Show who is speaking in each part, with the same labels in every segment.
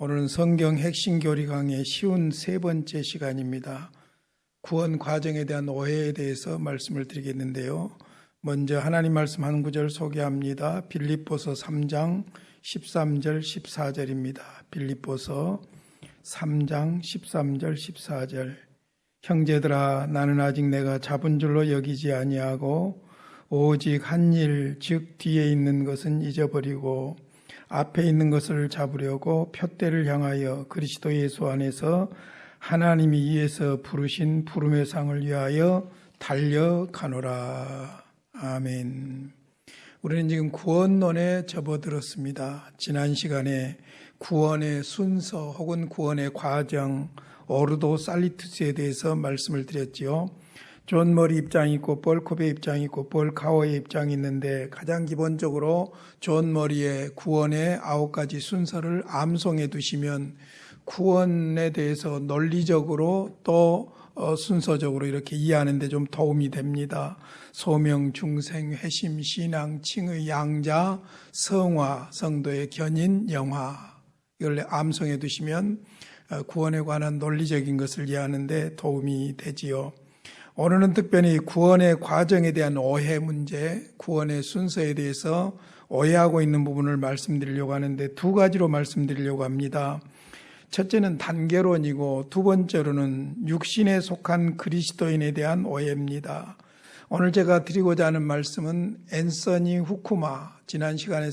Speaker 1: 오늘은 성경 핵심 교리 강의 쉬운 세 번째 시간입니다. 구원 과정에 대한 오해에 대해서 말씀을 드리겠는데요. 먼저 하나님 말씀 한 구절 소개합니다. 빌립보서 3장 13절 14절입니다. 빌립보서 3장 13절 14절. 형제들아, 나는 아직 내가 잡은 줄로 여기지 아니하고 오직 한 일, 즉 뒤에 있는 것은 잊어버리고 앞에 있는 것을 잡으려고 푯대를 향하여 그리스도 예수 안에서 하나님이 이에서 부르신 부름의 상을 위하여 달려가노라. 아멘. 우리는 지금 구원론에 접어들었습니다. 지난 시간에 구원의 순서 혹은 구원의 과정, 오르도 살리투스에 대해서 말씀을 드렸지요. 존 머리 입장이 있고 볼 코베 입장이 있고 볼 가워의 입장이 있는데, 가장 기본적으로 존 머리의 구원의 9가지 순서를 암송해 두시면 구원에 대해서 논리적으로 또 순서적으로 이렇게 이해하는 데 좀 도움이 됩니다. 소명, 중생, 회심, 신앙, 칭의, 양자, 성화, 성도의 견인, 영화, 이걸 암송해 두시면 구원에 관한 논리적인 것을 이해하는 데 도움이 되지요. 오늘은 특별히 구원의 과정에 대한 오해 문제, 구원의 순서에 대해서 오해하고 있는 부분을 말씀드리려고 하는데, 두 가지로 말씀드리려고 합니다. 첫째는 단계론이고, 두 번째로는 육신에 속한 그리스도인에 대한 오해입니다. 오늘 제가 드리고자 하는 말씀은 앤서니 후쿠마, 지난 시간에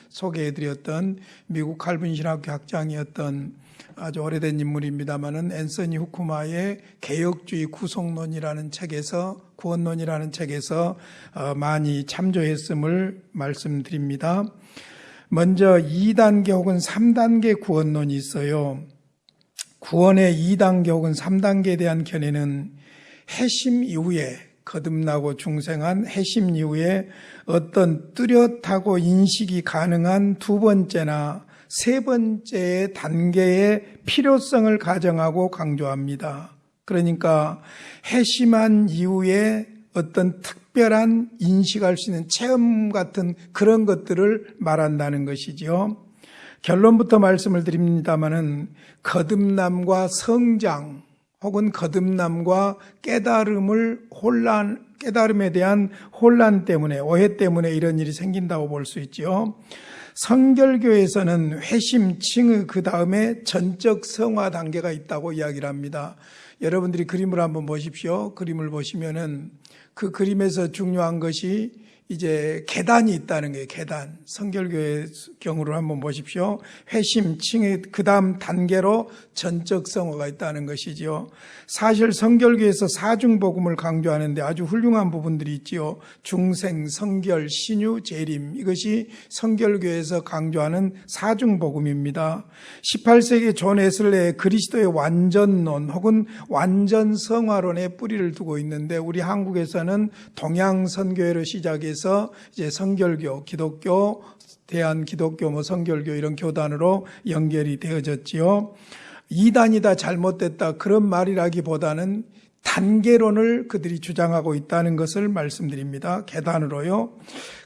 Speaker 1: 소개해드렸던 미국 칼빈 신학교 학장이었던 아주 오래된 인물입니다만은, 앤서니 후쿠마의 개혁주의 구속론이라는 책에서, 구원론이라는 책에서 많이 참조했음을 말씀드립니다. 먼저 2단계 혹은 3단계 구원론이 있어요. 구원의 2단계 혹은 3단계에 대한 견해는 회심 이후에, 거듭나고 중생한 회심 이후에 어떤 뚜렷하고 인식이 가능한 두 번째나 세 번째 단계의 필요성을 가정하고 강조합니다. 그러니까 회심한 이후에 어떤 특별한 인식할 수 있는 체험 같은 그런 것들을 말한다는 것이죠. 결론부터 말씀을 드립니다마는, 거듭남과 성장 혹은 거듭남과 깨달음에 대한 혼란 때문에, 오해 때문에 이런 일이 생긴다고 볼 수 있죠. 성결교에서는 회심, 칭의, 그 다음에 전적 성화 단계가 있다고 이야기를 합니다. 여러분들이 그림을 한번 보십시오. 그림을 보시면은 그 그림에서 중요한 것이 이제 계단이 있다는 거예요. 계단. 성결교의 경우를 한번 보십시오. 회심, 칭의, 그 다음 단계로 전적 성화가 있다는 것이지요. 사실 성결교에서 사중복음을 강조하는데 아주 훌륭한 부분들이 있지요. 중생, 성결, 신유, 재림, 이것이 성결교에서 강조하는 사중복음입니다. 18세기 존 웨슬레의 그리스도의 완전론 혹은 완전성화론에 뿌리를 두고 있는데, 우리 한국에서는 동양선교회로 시작해서 이제 성결교, 기독교, 대한기독교, 성결교 이런 교단으로 연결이 되어졌지요. 이단이 다 잘못됐다, 그런 말이라기보다는 단계론을 그들이 주장하고 있다는 것을 말씀드립니다. 계단으로요.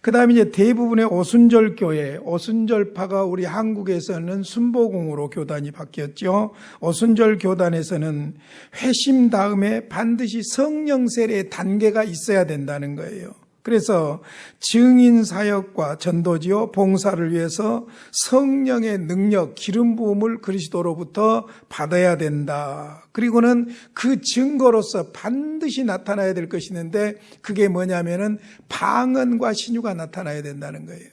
Speaker 1: 그 다음에 이제 대부분의 오순절 교회, 오순절파가 우리 한국에서는 순복음으로 교단이 바뀌었죠. 오순절 교단에서는 회심 다음에 반드시 성령 세례의 단계가 있어야 된다는 거예요. 그래서 증인 사역과 전도지요, 봉사를 위해서 성령의 능력, 기름 부음을 그리스도로부터 받아야 된다. 그리고는 그 증거로서 반드시 나타나야 될 것이 있는데, 그게 뭐냐면은 방언과 신유가 나타나야 된다는 거예요.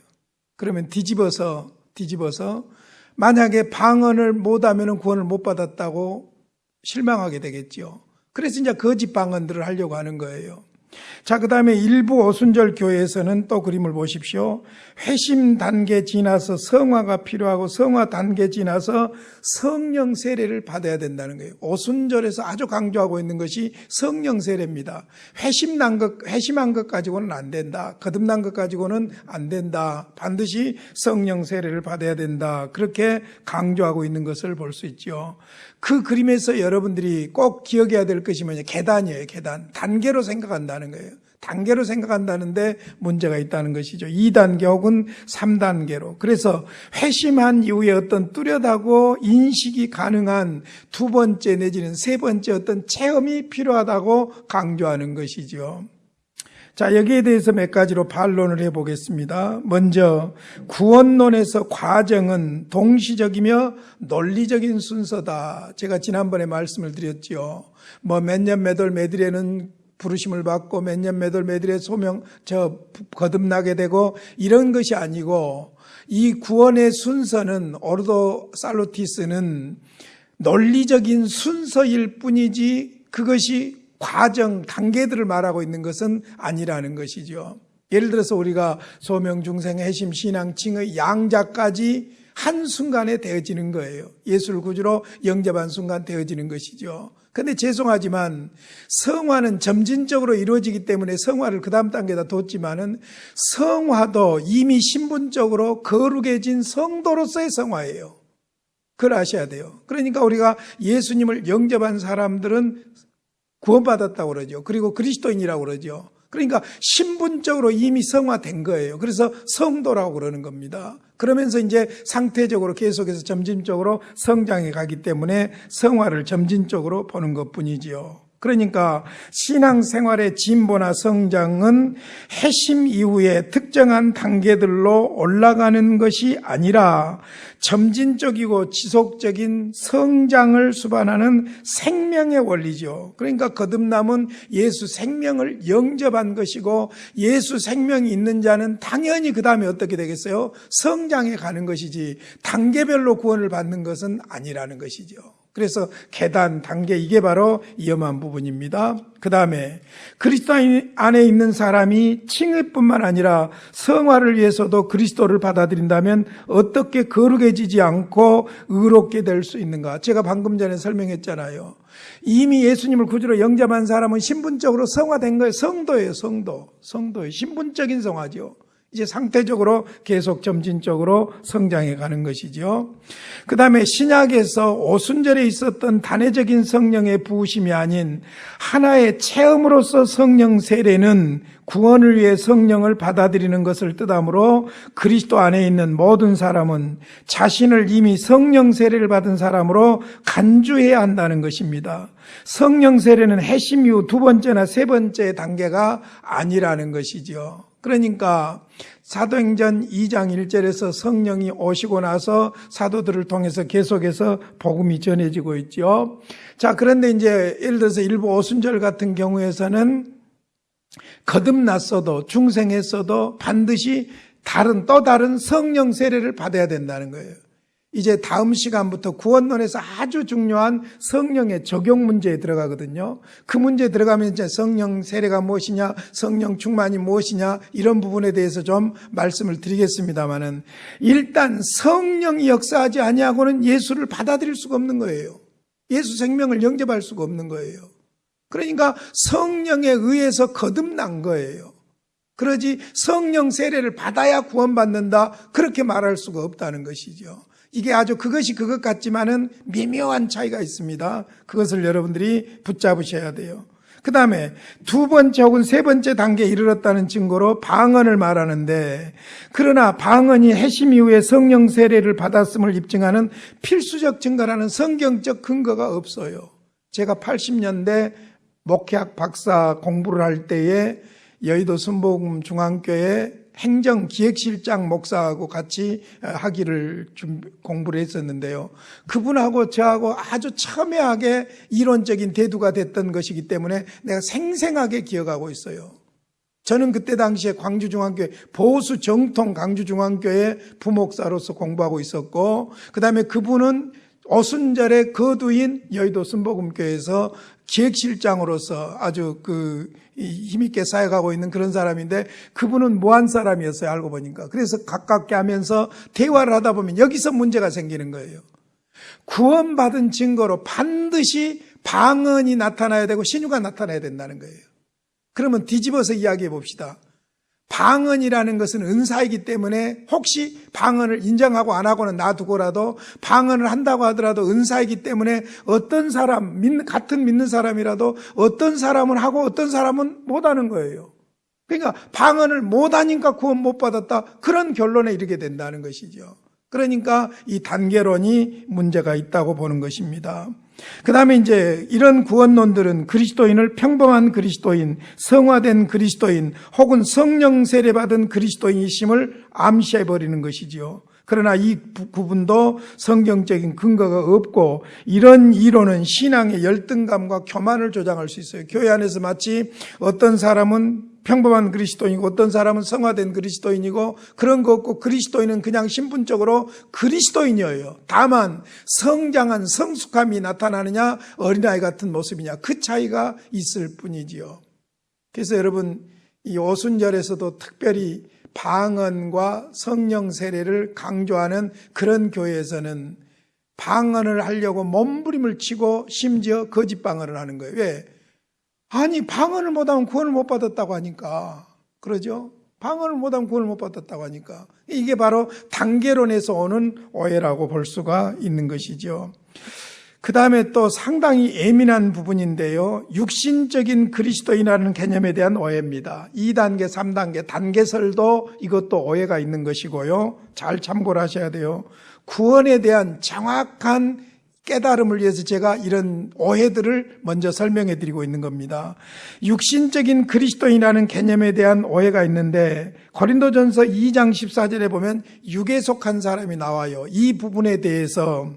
Speaker 1: 그러면 뒤집어서 만약에 방언을 못하면은 구원을 못 받았다고 실망하게 되겠죠. 그래서 이제 거짓 방언들을 하려고 하는 거예요. 자, 그 다음에 일부 오순절 교회에서는 또 그림을 보십시오. 회심 단계 지나서 성화가 필요하고, 성화 단계 지나서 성령 세례를 받아야 된다는 거예요. 오순절에서 아주 강조하고 있는 것이 성령 세례입니다. 회심한 것 가지고는 안 된다. 거듭난 것 가지고는 안 된다. 반드시 성령 세례를 받아야 된다. 그렇게 강조하고 있는 것을 볼 수 있죠. 그 그림에서 여러분들이 꼭 기억해야 될 것이 뭐냐? 계단이에요. 계단. 단계로 생각한다는 거예요. 단계로 생각한다는데 문제가 있다는 것이죠. 2단계 혹은 3단계로. 그래서 회심한 이후에 어떤 뚜렷하고 인식이 가능한 두 번째 내지는 세 번째 어떤 체험이 필요하다고 강조하는 것이죠. 자, 여기에 대해서 몇 가지로 반론을 해보겠습니다. 먼저 구원론에서 과정은 동시적이며 논리적인 순서다. 제가 지난번에 말씀을 드렸죠. 몇 년 몇 월 몇 일에는 부르심을 받고 몇 년 몇 월 몇 일에 거듭나게 되고 이런 것이 아니고, 이 구원의 순서는 오르도살로티스는 논리적인 순서일 뿐이지 그것이 과정, 단계들을 말하고 있는 것은 아니라는 것이죠. 예를 들어서 우리가 소명, 중생, 회심, 신앙, 칭의 양자까지 한순간에 되어지는 거예요. 예수를 구주로 영접한 순간 되어지는 것이죠. 그런데 죄송하지만 성화는 점진적으로 이루어지기 때문에 성화를 그 다음 단계에다 뒀지만은 성화도 이미 신분적으로 거룩해진 성도로서의 성화예요. 그걸 아셔야 돼요. 그러니까 우리가 예수님을 영접한 사람들은 구원받았다고 그러죠. 그리고 그리스도인이라고 그러죠. 그러니까 신분적으로 이미 성화된 거예요. 그래서 성도라고 그러는 겁니다. 그러면서 이제 상태적으로 계속해서 점진적으로 성장해 가기 때문에 성화를 점진적으로 보는 것뿐이지요. 그러니까 신앙생활의 진보나 성장은 회심 이후에 특정한 단계들로 올라가는 것이 아니라 점진적이고 지속적인 성장을 수반하는 생명의 원리죠. 그러니까 거듭남은 예수 생명을 영접한 것이고, 예수 생명이 있는 자는 당연히 그 다음에 어떻게 되겠어요? 성장해 가는 것이지 단계별로 구원을 받는 것은 아니라는 것이죠. 그래서 계단, 단계, 이게 바로 위험한 부분입니다. 그 다음에 그리스도 안에 있는 사람이 칭의뿐만 아니라 성화를 위해서도 그리스도를 받아들인다면 어떻게 거룩해지지 않고 의롭게 될 수 있는가? 제가 방금 전에 설명했잖아요. 이미 예수님을 구주로 영접한 사람은 신분적으로 성화된 거예요. 성도예요. 성도예요. 신분적인 성화죠. 이제 상태적으로 계속 점진적으로 성장해 가는 것이죠. 그 다음에 신약에서 오순절에 있었던 단회적인 성령의 부으심이 아닌 하나의 체험으로서 성령 세례는 구원을 위해 성령을 받아들이는 것을 뜻하므로 그리스도 안에 있는 모든 사람은 자신을 이미 성령 세례를 받은 사람으로 간주해야 한다는 것입니다. 성령 세례는 회심 이후 두 번째나 세 번째 단계가 아니라는 것이죠. 그러니까 사도행전 2장 1절에서 성령이 오시고 나서 사도들을 통해서 계속해서 복음이 전해지고 있죠. 자, 그런데 이제 예를 들어서 일부 오순절 같은 경우에서는 거듭났어도 중생했어도 반드시 또 다른 성령 세례를 받아야 된다는 거예요. 이제 다음 시간부터 구원론에서 아주 중요한 성령의 적용 문제에 들어가거든요. 그 문제에 들어가면 이제 성령 세례가 무엇이냐, 성령 충만이 무엇이냐, 이런 부분에 대해서 좀 말씀을 드리겠습니다만은, 일단 성령이 역사하지 아니하고는 예수를 받아들일 수가 없는 거예요. 예수 생명을 영접할 수가 없는 거예요. 그러니까 성령에 의해서 거듭난 거예요. 그러지 성령 세례를 받아야 구원받는다, 그렇게 말할 수가 없다는 것이죠. 이게 아주 그것이 그것 같지만은 미묘한 차이가 있습니다. 그것을 여러분들이 붙잡으셔야 돼요. 그 다음에 두 번째 혹은 세 번째 단계에 이르렀다는 증거로 방언을 말하는데, 그러나 방언이 회심 이후에 성령 세례를 받았음을 입증하는 필수적 증거라는 성경적 근거가 없어요. 제가 80년대 목회학 박사 공부를 할 때에 여의도 순복음 중앙교회 행정기획실장 목사하고 같이 학위를 공부를 했었는데요. 그분하고 저하고 아주 첨예하게 이론적인 대두가 됐던 것이기 때문에 내가 생생하게 기억하고 있어요. 저는 그때 당시에 광주중앙교회 보수 정통 광주중앙교회 부목사로서 공부하고 있었고, 그 다음에 그분은 오순절의 거두인 여의도 순복음교회에서 기획실장으로서 아주 힘있게 사역하고 있는 그런 사람인데, 그분은 무한 사람이었어요, 알고 보니까. 그래서 가깝게 하면서 대화를 하다 보면 여기서 문제가 생기는 거예요. 구원받은 증거로 반드시 방언이 나타나야 되고 신유가 나타나야 된다는 거예요. 그러면 뒤집어서 이야기해 봅시다. 방언이라는 것은 은사이기 때문에 혹시 방언을 인정하고 안 하고는 놔두고라도 방언을 한다고 하더라도 은사이기 때문에 어떤 사람, 같은 믿는 사람이라도 어떤 사람은 하고 어떤 사람은 못 하는 거예요. 그러니까 방언을 못하니까 구원 못 받았다, 그런 결론에 이르게 된다는 것이죠. 그러니까 이 단계론이 문제가 있다고 보는 것입니다. 그 다음에 이제 이런 구원론들은 그리스도인을 평범한 그리스도인, 성화된 그리스도인 혹은 성령 세례받은 그리스도인이심을 암시해버리는 것이지요. 그러나 이 구분도 성경적인 근거가 없고, 이런 이론은 신앙의 열등감과 교만을 조장할 수 있어요. 교회 안에서 마치 어떤 사람은 평범한 그리스도인이고 어떤 사람은 성화된 그리스도인이고, 그런 거 없고 그리스도인은 그냥 신분적으로 그리스도인이에요. 다만 성장한 성숙함이 나타나느냐 어린아이 같은 모습이냐, 그 차이가 있을 뿐이지요. 그래서 여러분, 이 오순절에서도 특별히 방언과 성령 세례를 강조하는 그런 교회에서는 방언을 하려고 몸부림을 치고 심지어 거짓 방언을 하는 거예요. 왜? 아니, 방언을 못하면 구원을 못 받았다고 하니까. 그러죠? 방언을 못하면 구원을 못 받았다고 하니까. 이게 바로 단계론에서 오는 오해라고 볼 수가 있는 것이죠. 그 다음에 또 상당히 예민한 부분인데요, 육신적인 그리스도인이라는 개념에 대한 오해입니다. 2단계, 3단계, 단계설도 이것도 오해가 있는 것이고요. 잘 참고를 하셔야 돼요. 구원에 대한 정확한 깨달음을 위해서 제가 이런 오해들을 먼저 설명해 드리고 있는 겁니다. 육신적인 그리스도인이라는 개념에 대한 오해가 있는데, 고린도전서 2장 14절에 보면 육에 속한 사람이 나와요. 이 부분에 대해서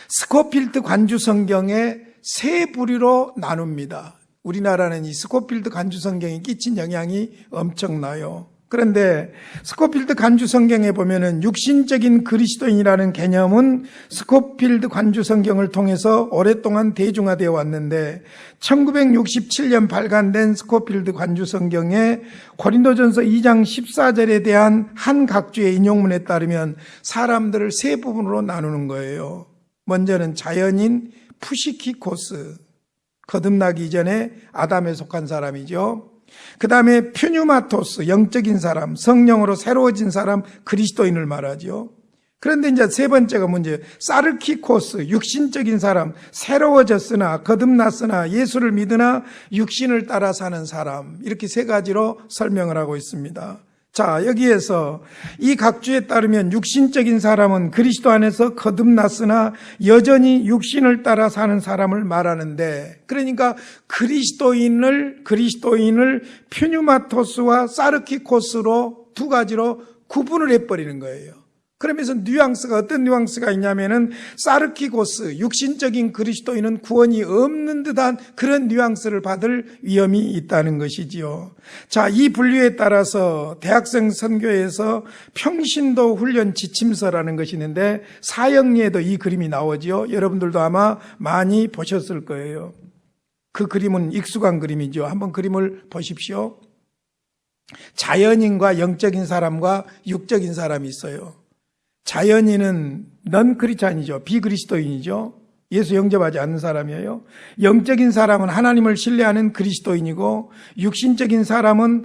Speaker 1: 스코필드 관주 성경에 세 부류로 나눕니다. 우리나라는 이 스코필드 관주 성경이 끼친 영향이 엄청나요. 그런데 스코필드 관주 성경에 보면은 육신적인 그리스도인이라는 개념은 스코필드 관주 성경을 통해서 오랫동안 대중화되어 왔는데, 1967년 발간된 스코필드 관주 성경에 고린도전서 2장 14절에 대한 한 각주의 인용문에 따르면 사람들을 세 부분으로 나누는 거예요. 먼저는 자연인 푸시키코스, 거듭나기 이전에 아담에 속한 사람이죠. 그 다음에 퓨뉴마토스, 영적인 사람, 성령으로 새로워진 사람, 그리스도인을 말하죠. 그런데 이제 세 번째가 문제예요. 사르키코스, 육신적인 사람, 새로워졌으나 거듭났으나 예수를 믿으나 육신을 따라 사는 사람, 이렇게 세 가지로 설명을 하고 있습니다. 자, 여기에서 이 각주에 따르면 육신적인 사람은 그리스도 안에서 거듭났으나 여전히 육신을 따라 사는 사람을 말하는데, 그러니까 그리스도인을 퓨뉴마토스와 사르키코스로 두 가지로 구분을 해버리는 거예요. 그러면서 뉘앙스가, 어떤 뉘앙스가 있냐면은 사르키고스, 육신적인 그리스도인은 구원이 없는 듯한 그런 뉘앙스를 받을 위험이 있다는 것이지요. 자, 이 분류에 따라서 대학생 선교에서 평신도 훈련 지침서라는 것이 있는데, 사형리에도 이 그림이 나오지요. 여러분들도 아마 많이 보셨을 거예요. 그 그림은 익숙한 그림이죠. 한번 그림을 보십시오. 자연인과 영적인 사람과 육적인 사람이 있어요. 자연인은 넌 크리스찬이죠. 비그리스도인이죠. 예수 영접하지 않는 사람이에요. 영적인 사람은 하나님을 신뢰하는 그리스도인이고, 육신적인 사람은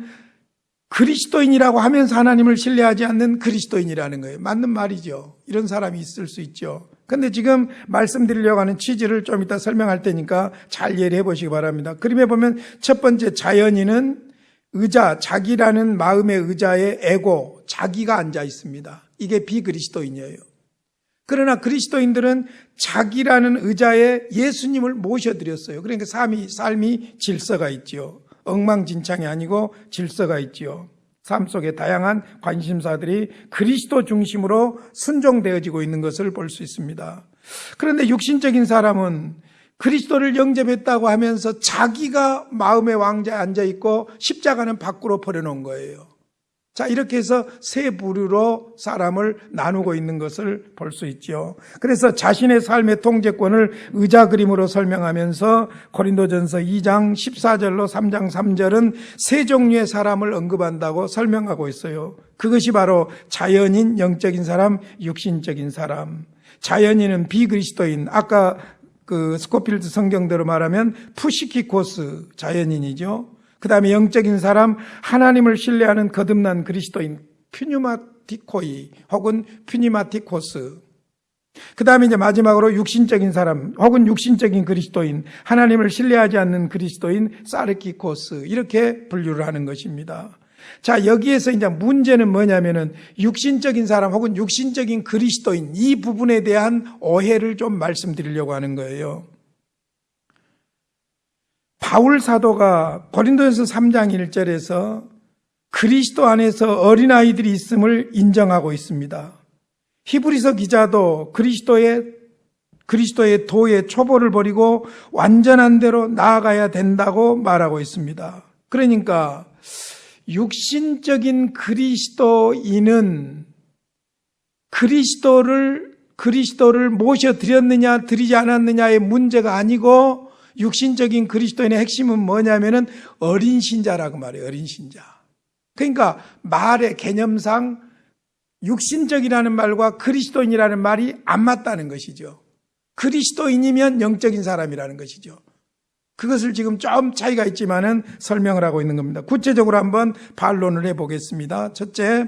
Speaker 1: 그리스도인이라고 하면서 하나님을 신뢰하지 않는 그리스도인이라는 거예요. 맞는 말이죠. 이런 사람이 있을 수 있죠. 근데 지금 말씀드리려고 하는 취지를 좀 이따 설명할 테니까 잘 이해해 보시기 바랍니다. 그림에 보면 첫 번째 자연인은 의자, 자기라는 마음의 의자에 에고, 자기가 앉아 있습니다. 이게 비그리스도인이에요. 그러나 그리스도인들은 자기라는 의자에 예수님을 모셔드렸어요. 그러니까 삶이 질서가 있죠. 엉망진창이 아니고 질서가 있죠. 삶 속에 다양한 관심사들이 그리스도 중심으로 순종되어지고 있는 것을 볼 수 있습니다. 그런데 육신적인 사람은 그리스도를 영접했다고 하면서 자기가 마음의 왕자에 앉아있고 십자가는 밖으로 버려놓은 거예요. 자, 이렇게 해서 세 부류로 사람을 나누고 있는 것을 볼 수 있죠. 그래서 자신의 삶의 통제권을 의자 그림으로 설명하면서 고린도전서 2장 14절로 3장 3절은 세 종류의 사람을 언급한다고 설명하고 있어요. 그것이 바로 자연인, 영적인 사람, 육신적인 사람. 자연인은 비그리스도인, 아까 그 스코필드 성경대로 말하면 푸시키코스 자연인이죠. 그 다음에 영적인 사람, 하나님을 신뢰하는 거듭난 그리스도인 퓨뉴마티코이 혹은 퓨니마티코스. 그 다음에 이제 마지막으로 육신적인 사람 혹은 육신적인 그리스도인, 하나님을 신뢰하지 않는 그리스도인, 사르키코스, 이렇게 분류를 하는 것입니다. 자, 여기에서 이제 문제는 뭐냐면은 육신적인 사람 혹은 육신적인 그리스도인, 이 부분에 대한 오해를 좀 말씀드리려고 하는 거예요. 바울 사도가 고린도전서 3장 1절에서 그리스도 안에서 어린아이들이 있음을 인정하고 있습니다. 히브리서 기자도 그리스도의 도의 초보를 버리고 완전한 대로 나아가야 된다고 말하고 있습니다. 그러니까 육신적인 그리스도인은 그리스도를 모셔드렸느냐 드리지 않았느냐의 문제가 아니고, 육신적인 그리스도인의 핵심은 뭐냐면은 어린 신자라고 말해요. 어린 신자. 그러니까 말의 개념상 육신적이라는 말과 그리스도인이라는 말이 안 맞다는 것이죠. 그리스도인이면 영적인 사람이라는 것이죠. 그것을 지금 좀 차이가 있지만은 설명을 하고 있는 겁니다. 구체적으로 한번 반론을 해보겠습니다. 첫째,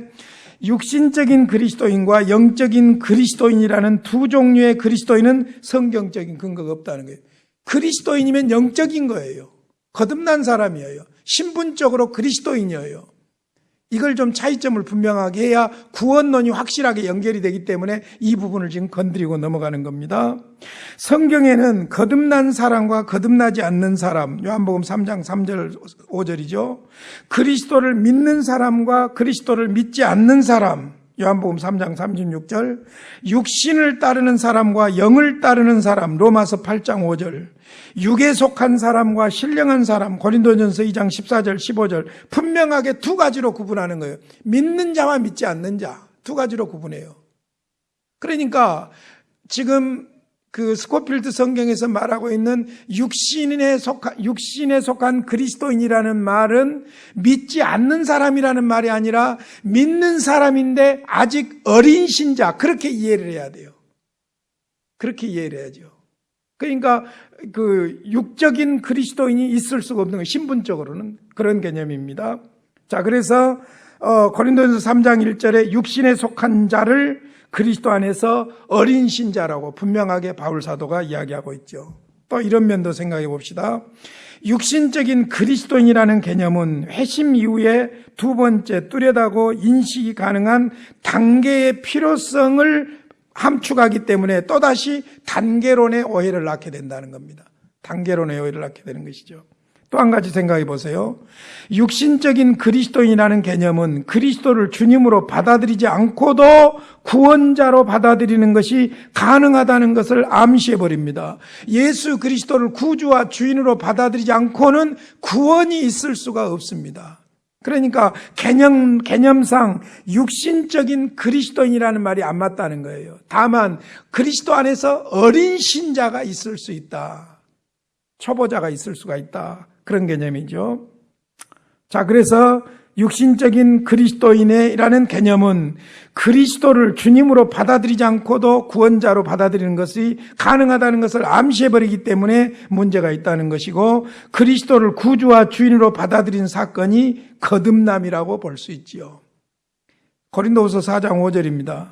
Speaker 1: 육신적인 그리스도인과 영적인 그리스도인이라는 두 종류의 그리스도인은 성경적인 근거가 없다는 거예요. 그리스도인이면 영적인 거예요. 거듭난 사람이에요. 신분적으로 그리스도인이에요. 이걸 좀 차이점을 분명하게 해야 구원론이 확실하게 연결이 되기 때문에 이 부분을 지금 건드리고 넘어가는 겁니다. 성경에는 거듭난 사람과 거듭나지 않는 사람, 요한복음 3장 3절 5절이죠. 그리스도를 믿는 사람과 그리스도를 믿지 않는 사람, 요한복음 3장 36절, 육신을 따르는 사람과 영을 따르는 사람, 로마서 8장 5절, 육에 속한 사람과 신령한 사람, 고린도전서 2장 14절 15절, 분명하게 두 가지로 구분하는 거예요. 믿는 자와 믿지 않는 자, 두 가지로 구분해요. 그러니까 지금 그 스코필드 성경에서 말하고 있는 육신에 속한 그리스도인이라는 말은 믿지 않는 사람이라는 말이 아니라 믿는 사람인데 아직 어린 신자, 그렇게 이해를 해야 돼요. 그렇게 이해를 해야죠. 그러니까 그 육적인 그리스도인이 있을 수가 없는 거예요. 신분적으로는 그런 개념입니다. 자, 그래서 고린도전서 3장 1절에 육신에 속한 자를 그리스도 안에서 어린 신자라고 분명하게 바울 사도가 이야기하고 있죠. 또 이런 면도 생각해 봅시다. 육신적인 그리스도인이라는 개념은 회심 이후에 두 번째 뚜렷하고 인식이 가능한 단계의 필요성을 함축하기 때문에 또다시 단계론의 오해를 낳게 된다는 겁니다. 단계론의 오해를 낳게 되는 것이죠. 또 한 가지 생각해 보세요. 육신적인 그리스도인이라는 개념은 그리스도를 주님으로 받아들이지 않고도 구원자로 받아들이는 것이 가능하다는 것을 암시해 버립니다. 예수 그리스도를 구주와 주인으로 받아들이지 않고는 구원이 있을 수가 없습니다. 그러니까 개념상 육신적인 그리스도인이라는 말이 안 맞다는 거예요. 다만 그리스도 안에서 어린 신자가 있을 수 있다. 초보자가 있을 수가 있다. 그런 개념이죠. 자, 그래서 육신적인 그리스도인이라는 개념은 그리스도를 주님으로 받아들이지 않고도 구원자로 받아들이는 것이 가능하다는 것을 암시해버리기 때문에 문제가 있다는 것이고, 그리스도를 구주와 주인으로 받아들인 사건이 거듭남이라고 볼 수 있지요. 고린도후서 4장 5절입니다.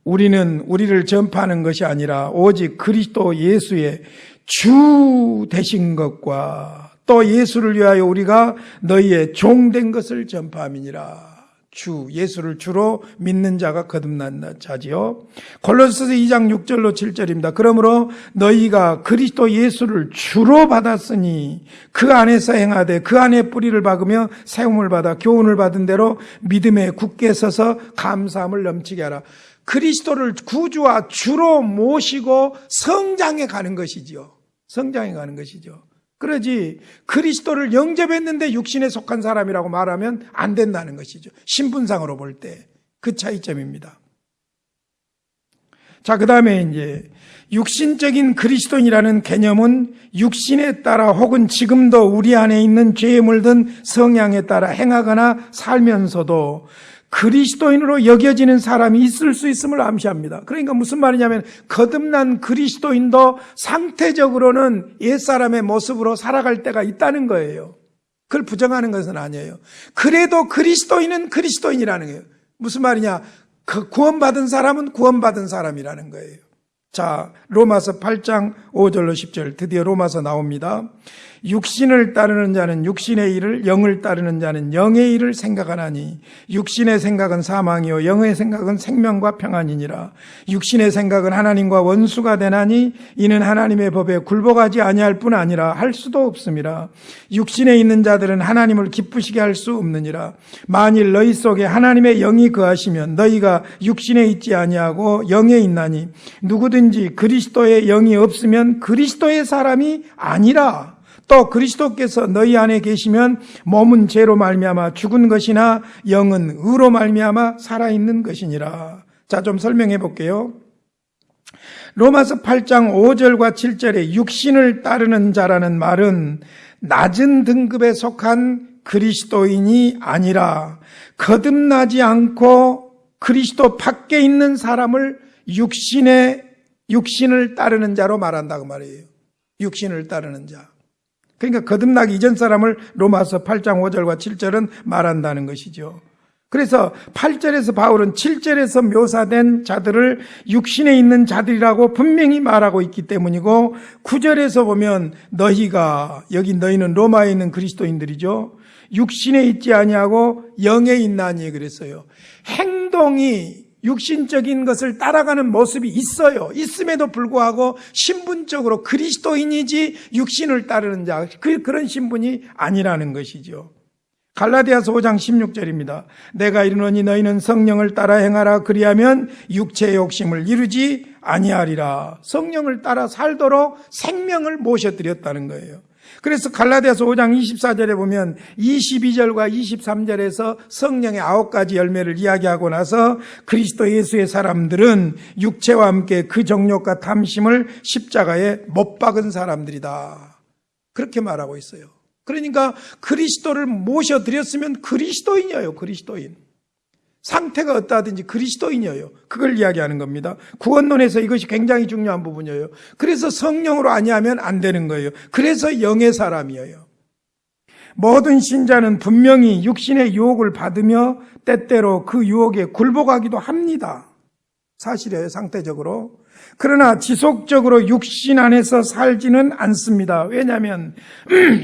Speaker 1: 우리는 우리를 전파하는 것이 아니라 오직 그리스도 예수의 주 되신 것과 또 예수를 위하여 우리가 너희의 종된 것을 전파함이니라. 주, 예수를 주로 믿는 자가 거듭난 자지요. 골로새서 2장 6절로 7절입니다. 그러므로 너희가 그리스도 예수를 주로 받았으니 그 안에서 행하되 그 안에 뿌리를 박으며 세움을 받아 교훈을 받은 대로 믿음에 굳게 서서 감사함을 넘치게 하라. 그리스도를 구주와 주로 모시고 성장해 가는 것이지요. 성장해 가는 것이죠. 그러지 그리스도를 영접했는데 육신에 속한 사람이라고 말하면 안 된다는 것이죠. 신분상으로 볼 때 그 차이점입니다. 자, 그 다음에 이제 육신적인 그리스도인이라는 개념은 육신에 따라 혹은 지금도 우리 안에 있는 죄에 물든 성향에 따라 행하거나 살면서도 그리스도인으로 여겨지는 사람이 있을 수 있음을 암시합니다. 그러니까 무슨 말이냐면 거듭난 그리스도인도 상태적으로는 옛사람의 모습으로 살아갈 때가 있다는 거예요. 그걸 부정하는 것은 아니에요. 그래도 그리스도인은 그리스도인이라는 거예요. 무슨 말이냐? 구원받은 사람은 구원받은 사람이라는 거예요. 자, 로마서 8장 5절로 10절 드디어 로마서 나옵니다. 육신을 따르는 자는 육신의 일을, 영을 따르는 자는 영의 일을 생각하나니 육신의 생각은 사망이요 영의 생각은 생명과 평안이니라. 육신의 생각은 하나님과 원수가 되나니 이는 하나님의 법에 굴복하지 아니할 뿐 아니라 할 수도 없음이라. 육신에 있는 자들은 하나님을 기쁘시게 할 수 없느니라. 만일 너희 속에 하나님의 영이 거하시면 너희가 육신에 있지 아니하고 영에 있나니 누구든지 그리스도의 영이 없으면 그리스도의 사람이 아니라. 또 그리스도께서 너희 안에 계시면 몸은 죄로 말미암아 죽은 것이나 영은 의로 말미암아 살아있는 것이니라. 자, 좀 설명해 볼게요. 로마서 8장 5절과 7절에 육신을 따르는 자라는 말은 낮은 등급에 속한 그리스도인이 아니라 거듭나지 않고 그리스도 밖에 있는 사람을 육신을 따르는 자로 말한다고 말이에요. 육신을 따르는 자. 그러니까 거듭나기 이전 사람을 로마서 8장 5절과 7절은 말한다는 것이죠. 그래서 8절에서 바울은 7절에서 묘사된 자들을 육신에 있는 자들이라고 분명히 말하고 있기 때문이고 9절에서 보면 여기 너희는 로마에 있는 그리스도인들이죠. 육신에 있지 아니하고 영에 있나니 그랬어요. 행동이 육신적인 것을 따라가는 모습이 있어요. 있음에도 불구하고 신분적으로 그리스도인이지 육신을 따르는 자, 그런 신분이 아니라는 것이죠. 갈라디아서 5장 16절입니다. 내가 이르노니 너희는 성령을 따라 행하라. 그리하면 육체의 욕심을 이루지 아니하리라. 성령을 따라 살도록 생명을 모셔드렸다는 거예요. 그래서 갈라디아서 5장 24절에 보면 22절과 23절에서 성령의 9가지 열매를 이야기하고 나서 그리스도 예수의 사람들은 육체와 함께 그 정욕과 탐심을 십자가에 못 박은 사람들이다. 그렇게 말하고 있어요. 그러니까 그리스도를 모셔드렸으면 그리스도인이에요. 그리스도인. 상태가 어떠하든지 그리스도인이에요. 그걸 이야기하는 겁니다. 구원론에서 이것이 굉장히 중요한 부분이에요. 그래서 성령으로 아니하면 안 되는 거예요. 그래서 영의 사람이에요. 모든 신자는 분명히 육신의 유혹을 받으며 때때로 그 유혹에 굴복하기도 합니다. 사실이에요, 상태적으로. 그러나 지속적으로 육신 안에서 살지는 않습니다. 왜냐하면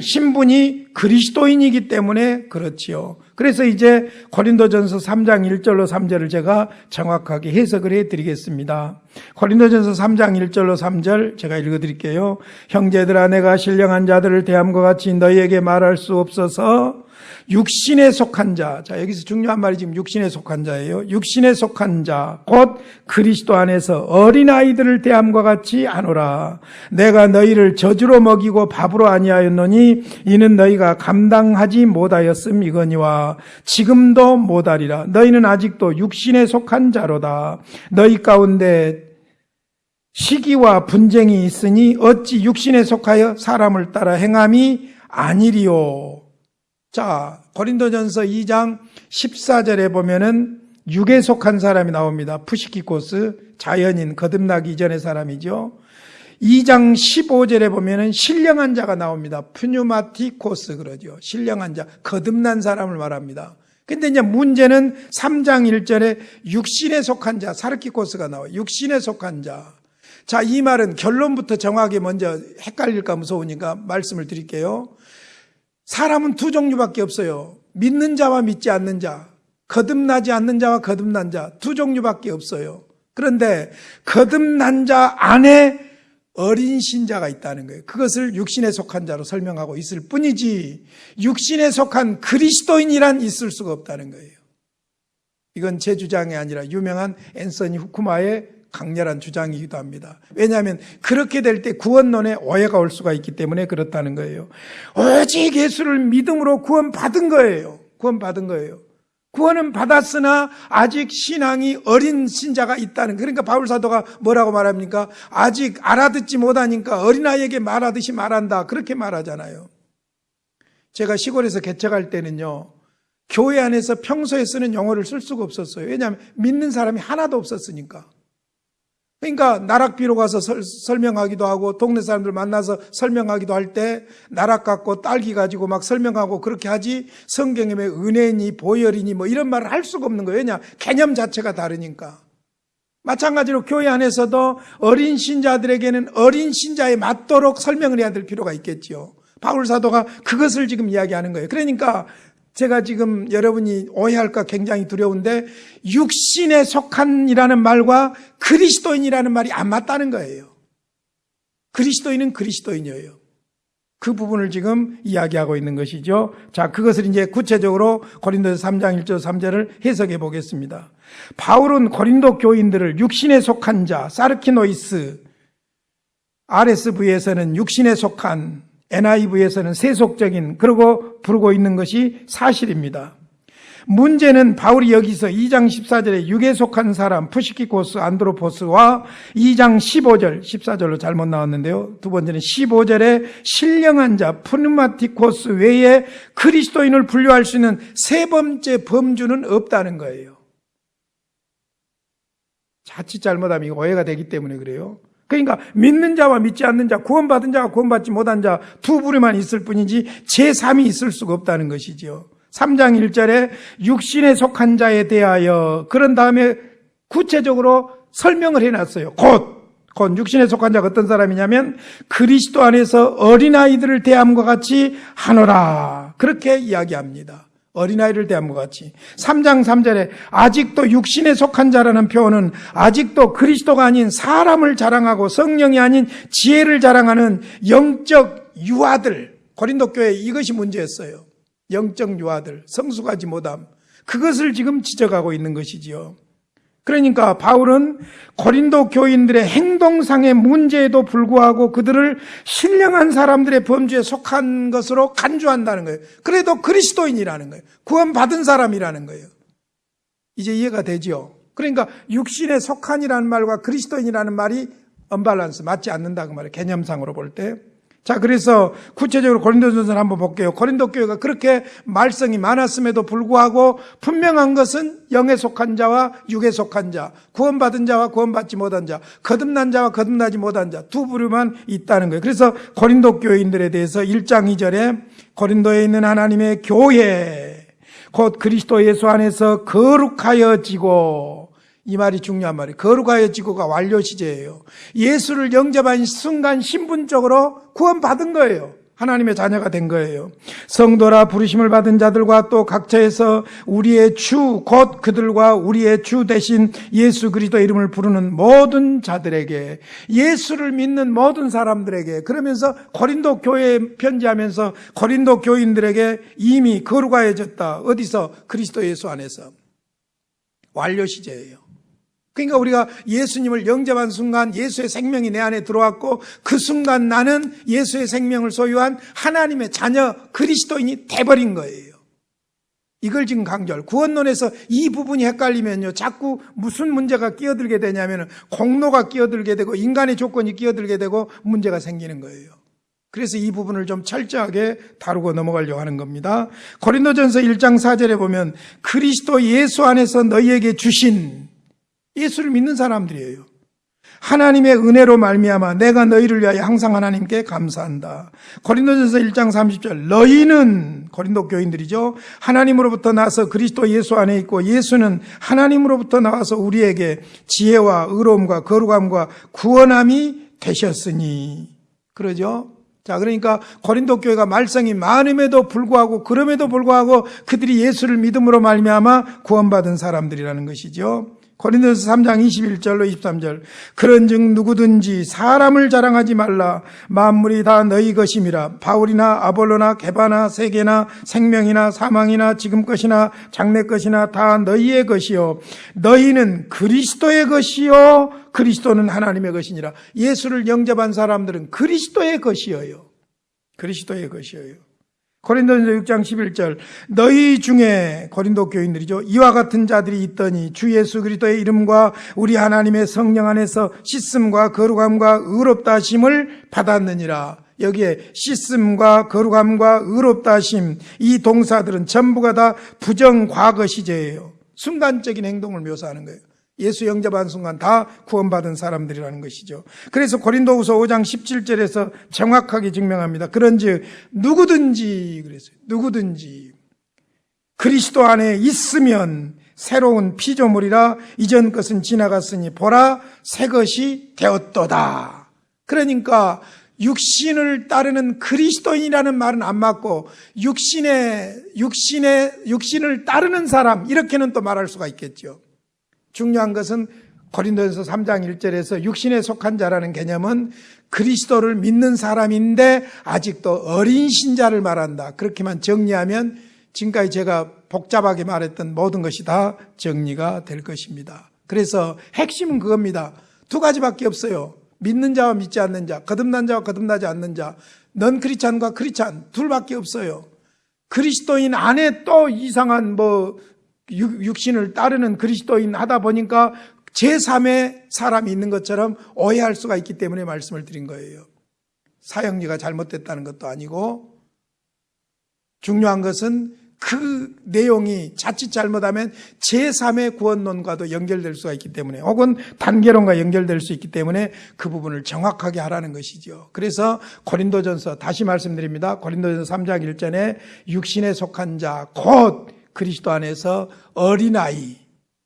Speaker 1: 신분이 그리스도인이기 때문에 그렇지요. 그래서 이제 고린도전서 3장 1절로 3절을 제가 정확하게 해석을 해드리겠습니다. 고린도전서 3장 1절로 3절 제가 읽어드릴게요. 형제들아, 내가 신령한 자들을 대함과 같이 너희에게 말할 수 없어서 육신에 속한 자, 자 여기서 중요한 말이 지금 육신에 속한 자예요. 육신에 속한 자, 곧 그리스도 안에서 어린아이들을 대함과 같이 하노라. 내가 너희를 저주로 먹이고 밥으로 아니하였노니 이는 너희가 감당하지 못하였음이거니와 지금도 못하리라. 너희는 아직도 육신에 속한 자로다. 너희 가운데 시기와 분쟁이 있으니 어찌 육신에 속하여 사람을 따라 행함이 아니리요. 자, 고린도전서 2장 14절에 보면은 육에 속한 사람이 나옵니다. 푸시키코스, 자연인, 거듭나기 이전의 사람이죠. 2장 15절에 보면은 신령한 자가 나옵니다. 푸뉴마티코스 그러죠. 신령한 자, 거듭난 사람을 말합니다. 근데 이제 문제는 3장 1절에 육신에 속한 자, 사르키코스가 나와요. 육신에 속한 자. 자, 이 말은 결론부터 정확하게 먼저 헷갈릴까 무서우니까 말씀을 드릴게요. 사람은 두 종류밖에 없어요. 믿는 자와 믿지 않는 자, 거듭나지 않는 자와 거듭난 자, 두 종류밖에 없어요. 그런데 거듭난 자 안에 어린 신자가 있다는 거예요. 그것을 육신에 속한 자로 설명하고 있을 뿐이지 육신에 속한 그리스도인이란 있을 수가 없다는 거예요. 이건 제 주장이 아니라 유명한 앤서니 후쿠마의 강렬한 주장이기도 합니다. 왜냐하면 그렇게 될 때 구원론에 오해가 올 수가 있기 때문에 그렇다는 거예요. 오직 예수를 믿음으로 구원받은 거예요. 구원받은 거예요. 구원은 받았으나 아직 신앙이 어린 신자가 있다는, 그러니까 바울 사도가 뭐라고 말합니까? 아직 알아듣지 못하니까 어린아이에게 말하듯이 말한다, 그렇게 말하잖아요. 제가 시골에서 개척할 때는요, 교회 안에서 평소에 쓰는 용어를 쓸 수가 없었어요. 왜냐하면 믿는 사람이 하나도 없었으니까. 그러니까 나락비로 가서 설명하기도 하고 동네 사람들 만나서 설명하기도 할 때 나락 갖고 딸기 가지고 막 설명하고 그렇게 하지, 성경에 은혜니 보혈이니 뭐 이런 말을 할 수가 없는 거예요. 왜냐? 개념 자체가 다르니까. 마찬가지로 교회 안에서도 어린 신자들에게는 어린 신자에 맞도록 설명을 해야 될 필요가 있겠죠. 바울 사도가 그것을 지금 이야기하는 거예요. 그러니까 제가 지금 여러분이 오해할까 굉장히 두려운데 육신에 속한이라는 말과 그리스도인이라는 말이 안 맞다는 거예요. 그리스도인은 그리스도인이에요. 그 부분을 지금 이야기하고 있는 것이죠. 자, 그것을 이제 구체적으로 고린도서 3장 1절 3절을 해석해 보겠습니다. 바울은 고린도 교인들을 육신에 속한 자, 사르키노이스, RSV에서는 육신에 속한, NIV에서는 세속적인, 그러고 부르고 있는 것이 사실입니다. 문제는 바울이 여기서 2장 14절에 육에 속한 사람 푸시키코스 안드로포스와 2장 15절 14절로 잘못 나왔는데요. 두 번째는 15절에 신령한 자 푸누마티코스 외에 그리스도인을 분류할 수 있는 세 번째 범주는 없다는 거예요. 자칫 잘못하면 이거 오해가 되기 때문에 그래요. 그러니까 믿는 자와 믿지 않는 자, 구원받은 자와 구원받지 못한 자 두 부류만 있을 뿐이지 제3이 있을 수가 없다는 것이죠. 3장 1절에 육신에 속한 자에 대하여 그런 다음에 구체적으로 설명을 해놨어요. 곧 육신에 속한 자가 어떤 사람이냐면 그리스도 안에서 어린아이들을 대함과 같이 하노라. 그렇게 이야기합니다. 어린아이를 대함과 같이. 3장 3절에 아직도 육신에 속한 자라는 표현은 아직도 그리스도가 아닌 사람을 자랑하고 성령이 아닌 지혜를 자랑하는 영적 유아들, 고린도 교회 이것이 문제였어요. 영적 유아들, 성숙하지 못함, 그것을 지금 지적하고 있는 것이지요. 그러니까 바울은 고린도 교인들의 행동상의 문제에도 불구하고 그들을 신령한 사람들의 범주에 속한 것으로 간주한다는 거예요. 그래도 그리스도인이라는 거예요. 구원받은 사람이라는 거예요. 이제 이해가 되죠? 그러니까 육신에 속한이라는 말과 그리스도인이라는 말이 언밸런스, 맞지 않는다 그 말이에요. 개념상으로 볼 때. 자, 그래서 구체적으로 고린도전서를 한번 볼게요. 고린도 교회가 그렇게 말썽이 많았음에도 불구하고 분명한 것은 영에 속한 자와 육에 속한 자, 구원받은 자와 구원받지 못한 자, 거듭난 자와 거듭나지 못한 자 두 부류만 있다는 거예요. 그래서 고린도 교인들에 대해서 1장 2절에 고린도에 있는 하나님의 교회, 곧 그리스도 예수 안에서 거룩하여지고, 이 말이 중요한 말이에요. 거룩하여지고가 완료 시제예요. 예수를 영접한 순간 신분적으로 구원받은 거예요. 하나님의 자녀가 된 거예요. 성도라 부르심을 받은 자들과 또 각처에서 우리의 주, 곧 그들과 우리의 주 대신 예수 그리스도 이름을 부르는 모든 자들에게, 예수를 믿는 모든 사람들에게, 그러면서 고린도 교회에 편지하면서 고린도 교인들에게 이미 거룩하여졌다. 어디서? 그리스도 예수 안에서. 완료 시제예요. 그러니까 우리가 예수님을 영접한 순간 예수의 생명이 내 안에 들어왔고 그 순간 나는 예수의 생명을 소유한 하나님의 자녀 그리스도인이 돼버린 거예요. 이걸 지금 강조할. 구원론에서 이 부분이 헷갈리면요, 자꾸 무슨 문제가 끼어들게 되냐면 공로가 끼어들게 되고 인간의 조건이 끼어들게 되고 문제가 생기는 거예요. 그래서 이 부분을 좀 철저하게 다루고 넘어가려고 하는 겁니다. 고린도전서 1장 4절에 보면 그리스도 예수 안에서 너희에게 주신, 예수를 믿는 사람들이에요. 하나님의 은혜로 말미암아 내가 너희를 위하여 항상 하나님께 감사한다. 고린도전서 1장 30절 너희는, 고린도 교인들이죠, 하나님으로부터 나서 그리스도 예수 안에 있고 예수는 하나님으로부터 나와서 우리에게 지혜와 의로움과 거룩함과 구원함이 되셨으니. 그러죠? 자, 그러니까 고린도 교회가 말썽이 많음에도 불구하고, 그럼에도 불구하고 그들이 예수를 믿음으로 말미암아 구원받은 사람들이라는 것이죠. 고린도서 3장 21절로 23절 그런즉 누구든지 사람을 자랑하지 말라. 만물이 다 너희 것임이라. 바울이나 아볼로나 게바나 세계나 생명이나 사망이나 지금 것이나 장래 것이나 다 너희의 것이요 너희는 그리스도의 것이요 그리스도는 하나님의 것이니라. 예수를 영접한 사람들은 그리스도의 것이어요. 그리스도의 것이어요. 고린도전서 6장 11절 너희 중에, 고린도 교인들이죠, 이와 같은 자들이 있더니 주 예수 그리스도의 이름과 우리 하나님의 성령 안에서 씻음과 거룩함과 의롭다 하심을 받았느니라. 여기에 씻음과 거룩함과 의롭다 하심, 이 동사들은 전부가 다 부정 과거 시제예요. 순간적인 행동을 묘사하는 거예요. 예수 영접한 순간 다 구원받은 사람들이라는 것이죠. 그래서 고린도후서 5장 17절에서 정확하게 증명합니다. 그런즉 누구든지, 그랬어요. 누구든지 그리스도 안에 있으면 새로운 피조물이라 이전 것은 지나갔으니 보라 새 것이 되었도다. 그러니까 육신을 따르는 그리스도인이라는 말은 안 맞고 육신을 따르는 사람 이렇게는 또 말할 수가 있겠죠. 중요한 것은 고린도전서 3장 1절에서 육신에 속한 자라는 개념은 그리스도를 믿는 사람인데 아직도 어린 신자를 말한다. 그렇게만 정리하면 지금까지 제가 복잡하게 말했던 모든 것이 다 정리가 될 것입니다. 그래서 핵심은 그겁니다. 두 가지밖에 없어요. 믿는 자와 믿지 않는 자, 거듭난 자와 거듭나지 않는 자, 넌 크리스찬과 크리스찬 둘밖에 없어요. 그리스도인 안에 또 이상한 육신을 따르는 그리스도인 하다 보니까 제3의 사람이 있는 것처럼 오해할 수가 있기 때문에 말씀을 드린 거예요. 사형리가 잘못됐다는 것도 아니고 중요한 것은 그 내용이 자칫 잘못하면 제3의 구원론과도 연결될 수가 있기 때문에 혹은 단계론과 연결될 수 있기 때문에 그 부분을 정확하게 하라는 것이죠. 그래서 고린도전서 다시 말씀드립니다. 고린도전서 3장 1절에 육신에 속한 자 곧 그리스도 안에서 어린아이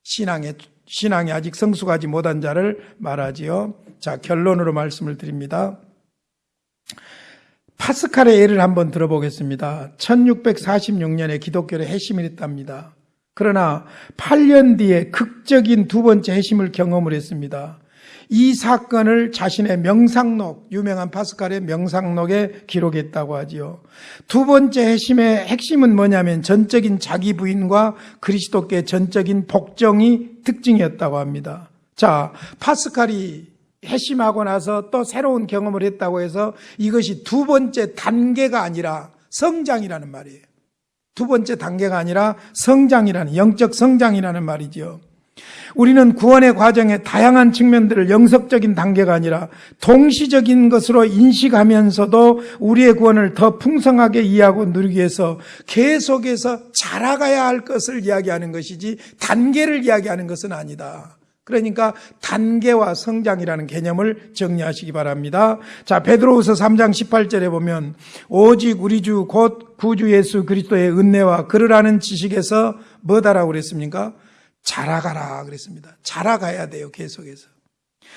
Speaker 1: 신앙이 아직 성숙하지 못한 자를 말하지요. 자, 결론으로 말씀을 드립니다. 파스칼의 예를 한번 들어보겠습니다. 1646년에 기독교를 해심을 했답니다. 그러나 8년 뒤에 극적인 두 번째 해심을 경험을 했습니다. 이 사건을 자신의 명상록, 유명한 파스칼의 명상록에 기록했다고 하지요. 두 번째 해심의 핵심은 뭐냐면 전적인 자기 부인과 그리스도께 전적인 복종이 특징이었다고 합니다. 자, 파스칼이 해심하고 나서 또 새로운 경험을 했다고 해서 이것이 두 번째 단계가 아니라 성장이라는 말이에요. 두 번째 단계가 아니라 성장이라는, 영적 성장이라는 말이죠. 우리는 구원의 과정의 다양한 측면들을 영성적인 단계가 아니라 동시적인 것으로 인식하면서도 우리의 구원을 더 풍성하게 이해하고 누리기 위해서 계속해서 자라가야 할 것을 이야기하는 것이지 단계를 이야기하는 것은 아니다. 그러니까 단계와 성장이라는 개념을 정리하시기 바랍니다. 자, 베드로후서 3장 18절에 보면 오직 우리 주 곧 구주 예수 그리스도의 은혜와 그를 아는 지식에서 뭐다라고 그랬습니까? 자라가라 그랬습니다. 자라가야 돼요, 계속해서.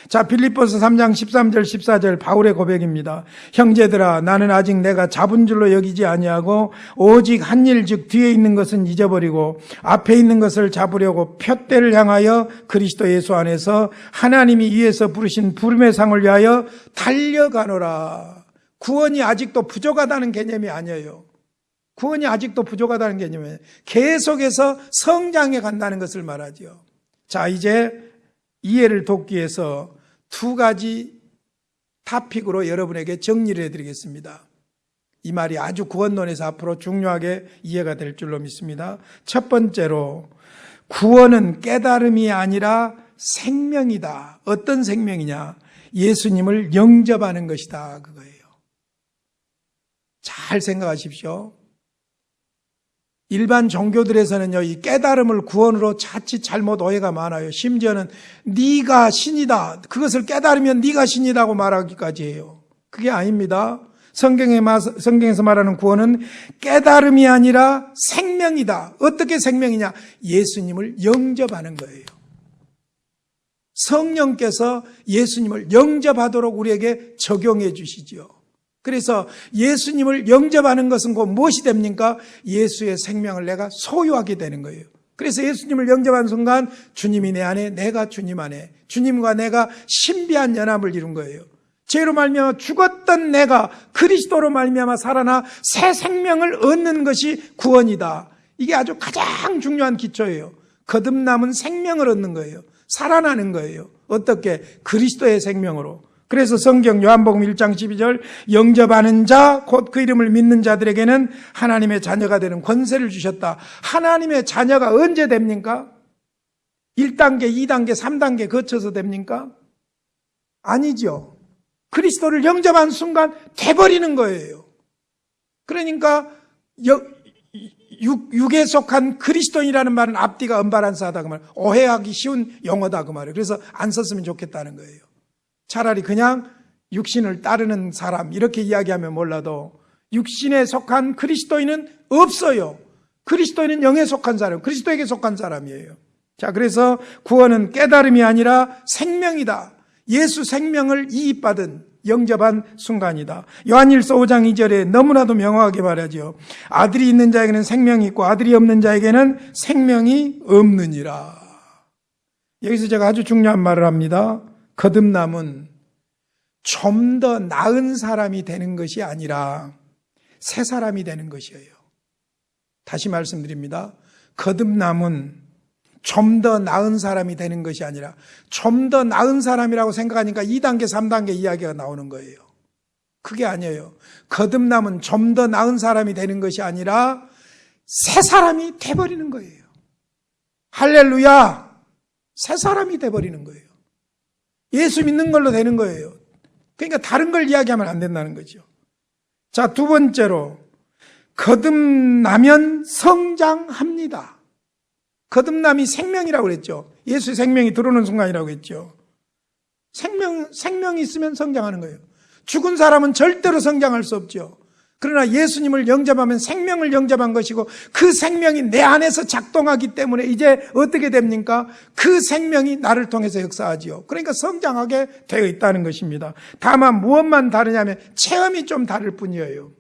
Speaker 1: 자, 빌립보서 3장 13절 14절 바울의 고백입니다. 형제들아, 나는 아직 내가 잡은 줄로 여기지 아니하고 오직 한 일 즉 뒤에 있는 것은 잊어버리고 앞에 있는 것을 잡으려고 푯대를 향하여 그리스도 예수 안에서 하나님이 위에서 부르신 부름의 상을 위하여 달려가노라. 구원이 아직도 부족하다는 개념이 아니에요. 구원이 아직도 부족하다는 개념이에요. 계속해서 성장해 간다는 것을 말하죠. 자, 이제 이해를 돕기 위해서 두 가지 토픽으로 여러분에게 정리를 해드리겠습니다. 이 말이 아주 구원론에서 앞으로 중요하게 이해가 될 줄로 믿습니다. 첫 번째로 구원은 깨달음이 아니라 생명이다. 어떤 생명이냐? 예수님을 영접하는 것이다. 그거예요. 잘 생각하십시오. 일반 종교들에서는요, 이 깨달음을 구원으로 자칫 잘못 오해가 많아요. 심지어는 네가 신이다, 그것을 깨달으면 네가 신이라고 말하기까지 해요. 그게 아닙니다. 성경에서 말하는 구원은 깨달음이 아니라 생명이다. 어떻게 생명이냐? 예수님을 영접하는 거예요. 성령께서 예수님을 영접하도록 우리에게 적용해 주시지요. 그래서 예수님을 영접하는 것은 곧 무엇이 됩니까? 예수의 생명을 내가 소유하게 되는 거예요. 그래서 예수님을 영접한 순간 주님이 내 안에, 내가 주님 안에, 주님과 내가 신비한 연합을 이룬 거예요. 죄로 말미암아 죽었던 내가 그리스도로 말미암아 살아나 새 생명을 얻는 것이 구원이다. 이게 아주 가장 중요한 기초예요. 거듭남은 생명을 얻는 거예요. 살아나는 거예요. 어떻게? 그리스도의 생명으로. 그래서 성경 요한복음 1장 12절 영접하는 자 곧 그 이름을 믿는 자들에게는 하나님의 자녀가 되는 권세를 주셨다. 하나님의 자녀가 언제 됩니까? 1단계, 2단계, 3단계 거쳐서 됩니까? 아니죠. 그리스도를 영접한 순간 돼버리는 거예요. 그러니까 육에 속한 그리스도인이라는 말은 앞뒤가 언밸런스하다 그 말, 오해하기 쉬운 용어다 그 말이에요. 그래서 안 썼으면 좋겠다는 거예요. 차라리 그냥 육신을 따르는 사람 이렇게 이야기하면 몰라도 육신에 속한 그리스도인은 없어요. 그리스도인은 영에 속한 사람, 그리스도에게 속한 사람이에요. 자, 그래서 구원은 깨달음이 아니라 생명이다. 예수 생명을 이입받은, 영접한 순간이다. 요한일서 5장 2절에 너무나도 명확하게 말하죠. 아들이 있는 자에게는 생명이 있고 아들이 없는 자에게는 생명이 없느니라. 여기서 제가 아주 중요한 말을 합니다. 거듭남은 좀 더 나은 사람이 되는 것이 아니라 새 사람이 되는 것이에요. 다시 말씀드립니다. 거듭남은 좀 더 나은 사람이 되는 것이 아니라 좀 더 나은 사람이라고 생각하니까 2단계, 3단계 이야기가 나오는 거예요. 그게 아니에요. 거듭남은 좀 더 나은 사람이 되는 것이 아니라 새 사람이 돼버리는 거예요. 할렐루야! 새 사람이 돼버리는 거예요. 예수 믿는 걸로 되는 거예요. 그러니까 다른 걸 이야기하면 안 된다는 거죠. 자, 두 번째로 거듭나면 성장합니다. 거듭남이 생명이라고 그랬죠. 예수의 생명이 들어오는 순간이라고 했죠. 생명이 있으면 성장하는 거예요. 죽은 사람은 절대로 성장할 수 없죠. 그러나 예수님을 영접하면 생명을 영접한 것이고 그 생명이 내 안에서 작동하기 때문에 이제 어떻게 됩니까? 그 생명이 나를 통해서 역사하지요. 그러니까 성장하게 되어 있다는 것입니다. 다만 무엇만 다르냐면 체험이 좀 다를 뿐이에요.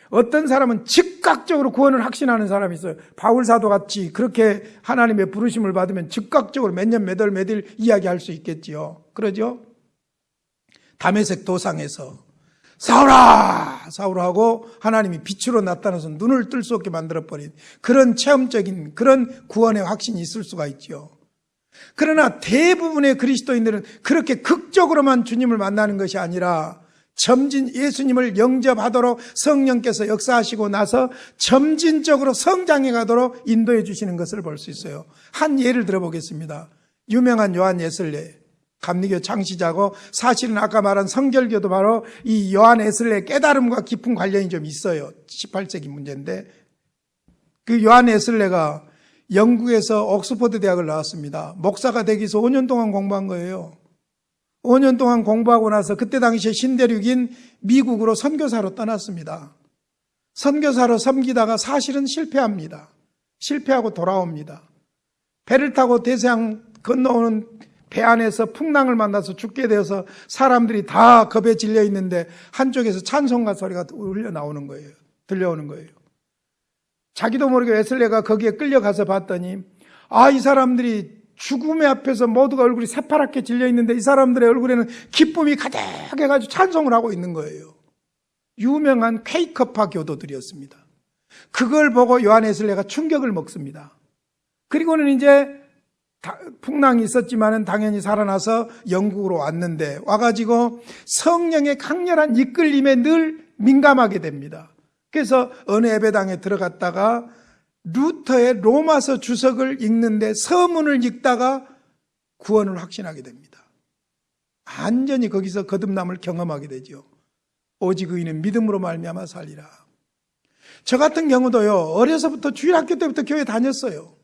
Speaker 1: 어떤 사람은 즉각적으로 구원을 확신하는 사람이 있어요. 바울 사도 같이 그렇게 하나님의 부르심을 받으면 즉각적으로 몇 년, 몇 월, 몇 일 이야기할 수 있겠지요. 그러죠? 다메섹 도상에서 사울아! 사울하고 하나님이 빛으로 나타나서 눈을 뜰 수 없게 만들어버린 그런 체험적인 그런 구원의 확신이 있을 수가 있죠. 그러나 대부분의 그리스도인들은 그렇게 극적으로만 주님을 만나는 것이 아니라 예수님을 영접하도록 성령께서 역사하시고 나서 점진적으로 성장해 가도록 인도해 주시는 것을 볼 수 있어요. 한 예를 들어보겠습니다. 유명한 요한 예슬레, 감리교 창시자고 사실은 아까 말한 성결교도 바로 이 요한 예슬레의 깨달음과 깊은 관련이 좀 있어요. 18세기 문제인데 그 요한 예슬레가 영국에서 옥스퍼드 대학을 나왔습니다. 목사가 되기 위해서 5년 동안 공부한 거예요. 5년 동안 공부하고 나서 그때 당시에 신대륙인 미국으로 선교사로 떠났습니다. 선교사로 섬기다가 사실은 실패합니다. 실패하고 돌아옵니다. 배를 타고 대서양 건너오는 배 안에서 풍랑을 만나서 죽게 되어서 사람들이 다 겁에 질려 있는데 한쪽에서 찬송가 소리가 들려오는 거예요. 자기도 모르게 웨슬레가 거기에 끌려가서 봤더니 이 사람들이 죽음의 앞에서 모두가 얼굴이 새파랗게 질려 있는데 이 사람들의 얼굴에는 기쁨이 가득해가지고 찬송을 하고 있는 거예요. 유명한 퀘이커파 교도들이었습니다. 그걸 보고 요한 웨슬레가 충격을 먹습니다. 그리고는 이제 풍랑이 있었지만은 당연히 살아나서 영국으로 왔는데 와가지고 성령의 강렬한 이끌림에 늘 민감하게 됩니다. 그래서 어느 예배당에 들어갔다가 루터의 로마서 주석을 읽는데 서문을 읽다가 구원을 확신하게 됩니다. 완전히 거기서 거듭남을 경험하게 되죠. 오직 의인은 믿음으로 말미암아 살리라. 저 같은 경우도요, 어려서부터 주일학교 때부터 교회 다녔어요.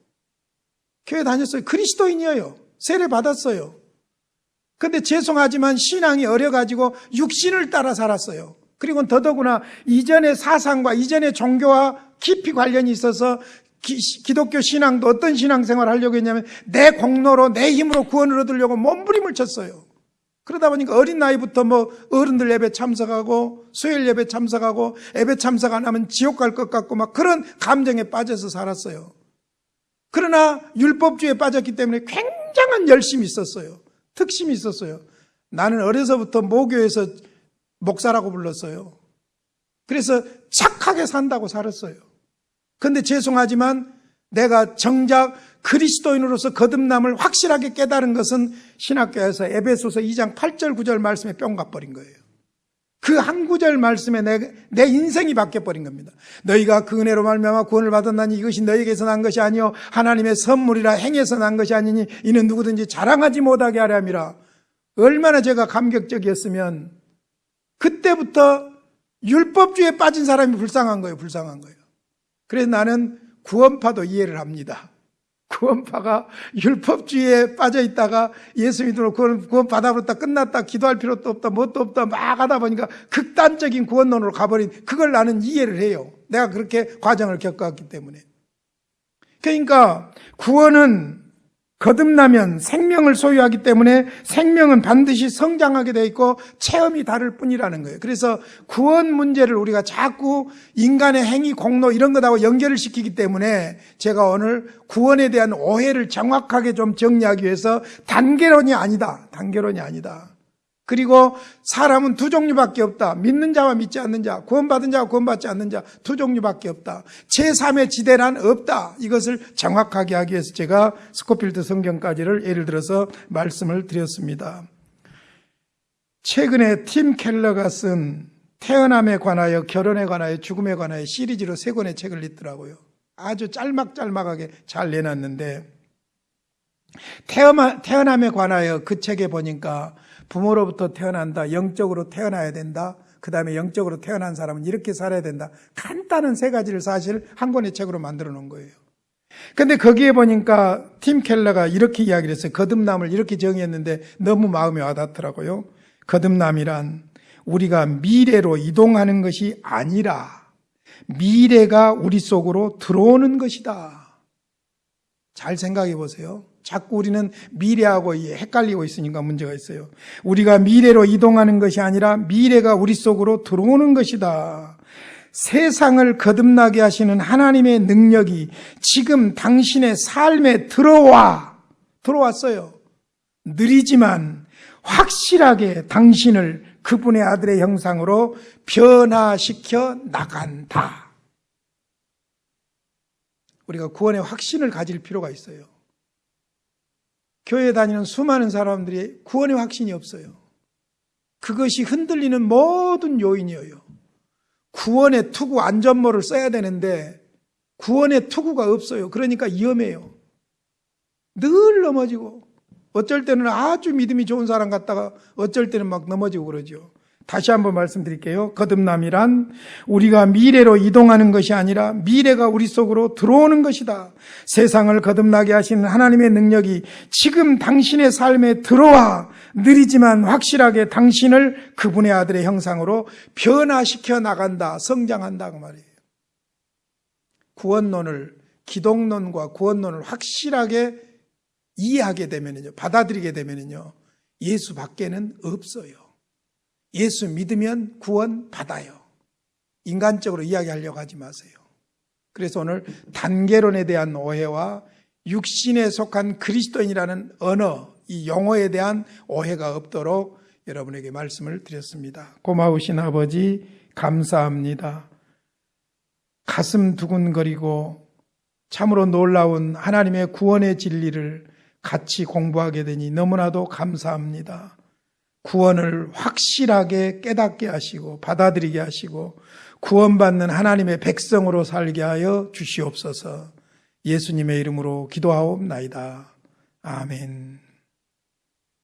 Speaker 1: 그리스도인이에요. 세례 받았어요. 근데 죄송하지만 신앙이 어려가지고 육신을 따라 살았어요. 그리고 더더구나 이전의 사상과 이전의 종교와 깊이 관련이 있어서 기독교 신앙도 어떤 신앙생활을 하려고 했냐면 내 공로로 내 힘으로 구원을 얻으려고 몸부림을 쳤어요. 그러다 보니까 어린 나이부터 어른들 예배 참석하고 수요일 예배 참석하고 예배 참석 안 하면 지옥 갈 것 같고 막 그런 감정에 빠져서 살았어요. 그러나 율법주의에 빠졌기 때문에 굉장한 열심이 있었어요. 특심이 있었어요. 나는 어려서부터 모교에서 목사라고 불렀어요. 그래서 착하게 산다고 살았어요. 그런데 죄송하지만 내가 정작 그리스도인으로서 거듭남을 확실하게 깨달은 것은 신학교에서 에베소서 2장 8절 9절 말씀에 뿅 가버린 거예요. 그 한 구절 말씀에 내 인생이 바뀌어버린 겁니다. 너희가 그 은혜로 말미암아 구원을 받았나니 이것이 너희에게서 난 것이 아니요 하나님의 선물이라 행해서 난 것이 아니니 이는 누구든지 자랑하지 못하게 하려 함이라. 얼마나 제가 감격적이었으면 그때부터 율법주의에 빠진 사람이 불쌍한 거예요. 그래서 나는 구원파도 이해를 합니다. 구원파가 율법주의에 빠져 있다가 예수 믿으러 구원 받아버렸다 끝났다 기도할 필요도 없다 뭣도 없다 막 하다 보니까 극단적인 구원론으로 가버린 그걸 나는 이해를 해요. 내가 그렇게 과정을 겪어왔기 때문에. 그러니까 구원은 거듭나면 생명을 소유하기 때문에 생명은 반드시 성장하게 돼 있고 체험이 다를 뿐이라는 거예요. 그래서 구원 문제를 우리가 자꾸 인간의 행위, 공로 이런 것하고 연결을 시키기 때문에 제가 오늘 구원에 대한 오해를 정확하게 좀 정리하기 위해서 단계론이 아니다. 단계론이 아니다. 그리고 사람은 두 종류밖에 없다. 믿는 자와 믿지 않는 자, 구원받은 자와 구원받지 않는 자 두 종류밖에 없다. 제3의 지대란 없다. 이것을 정확하게 하기 위해서 제가 스코필드 성경까지를 예를 들어서 말씀을 드렸습니다. 최근에 팀 켈러가 쓴 태어남에 관하여, 결혼에 관하여, 죽음에 관하여 시리즈로 3권의 책을 냈더라고요. 아주 짤막짤막하게 잘 내놨는데 태어남에 관하여 그 책에 보니까 부모로부터 태어난다, 영적으로 태어나야 된다, 그 다음에 영적으로 태어난 사람은 이렇게 살아야 된다. 간단한 3가지를 사실 한 권의 책으로 만들어 놓은 거예요. 근데 거기에 보니까 팀 켈러가 이렇게 이야기를 했어요. 거듭남을 이렇게 정의했는데 너무 마음에 와닿더라고요. 거듭남이란 우리가 미래로 이동하는 것이 아니라 미래가 우리 속으로 들어오는 것이다. 잘 생각해 보세요. 자꾸 우리는 미래하고 헷갈리고 있으니까 문제가 있어요. 우리가 미래로 이동하는 것이 아니라 미래가 우리 속으로 들어오는 것이다. 세상을 거듭나게 하시는 하나님의 능력이 지금 당신의 삶에 들어왔어요. 느리지만 확실하게 당신을 그분의 아들의 형상으로 변화시켜 나간다. 우리가 구원의 확신을 가질 필요가 있어요. 교회에 다니는 수많은 사람들이 구원의 확신이 없어요. 그것이 흔들리는 모든 요인이에요. 구원의 투구, 안전모를 써야 되는데 구원의 투구가 없어요. 그러니까 위험해요. 늘 넘어지고 어쩔 때는 아주 믿음이 좋은 사람 같다가 어쩔 때는 막 넘어지고 그러죠. 다시 한번 말씀드릴게요. 거듭남이란 우리가 미래로 이동하는 것이 아니라 미래가 우리 속으로 들어오는 것이다. 세상을 거듭나게 하시는 하나님의 능력이 지금 당신의 삶에 들어와 느리지만 확실하게 당신을 그분의 아들의 형상으로 변화시켜 나간다. 성장한다 그 말이에요. 구원론을, 기독론과 구원론을 확실하게 이해하게 되면요, 받아들이게 되면요, 예수 밖에는 없어요. 예수 믿으면 구원 받아요. 인간적으로 이야기하려고 하지 마세요. 그래서 오늘 단계론에 대한 오해와 육신에 속한 그리스도인이라는 언어, 이 용어에 대한 오해가 없도록 여러분에게 말씀을 드렸습니다. 고마우신 아버지 감사합니다. 가슴 두근거리고 참으로 놀라운 하나님의 구원의 진리를 같이 공부하게 되니 너무나도 감사합니다. 구원을 확실하게 깨닫게 하시고 받아들이게 하시고 구원받는 하나님의 백성으로 살게 하여 주시옵소서. 예수님의 이름으로 기도하옵나이다. 아멘.